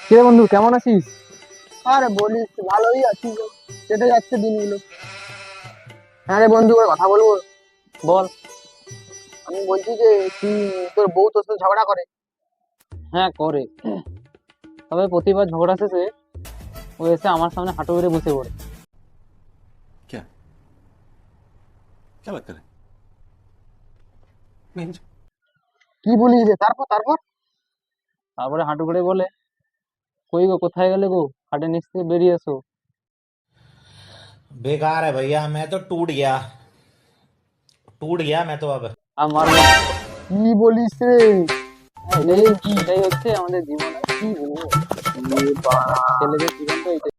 কিরে বন্ধু, কেমন আছিস? আরে বলিস, ভালোই আছি গো। কেটে যাচ্ছে দিনগুলো। হ্যাঁ রে বন্ধু, একটা কথা বলবো। বল। আমি বলছি যে তুই, তোর বউ তোর সাথে ঝগড়া করে। হ্যাঁ, করে। তবে প্রতিবার ঝগড়া শেষে ও এসে আমার সামনে হাঁটু গেড়ে বসে পড়ে। क्या क्या बात कर रहे हैं नहीं কি বলিস রে? তারপর তারপর তারপরে হাঁটু গেড়ে বলে, কই গো, কোথায় গেলে গো, খাটের নিচ থেকে বেরিয়ে এসো। बेकार है भैया। मैं तो टूट गया मैं तो अब। আর মারবো না। কি বলিস রে? এটাই এটাই হচ্ছে আমাদের জীবন, আর কি বলবো। ছেলেদের জীবন তো এটাই।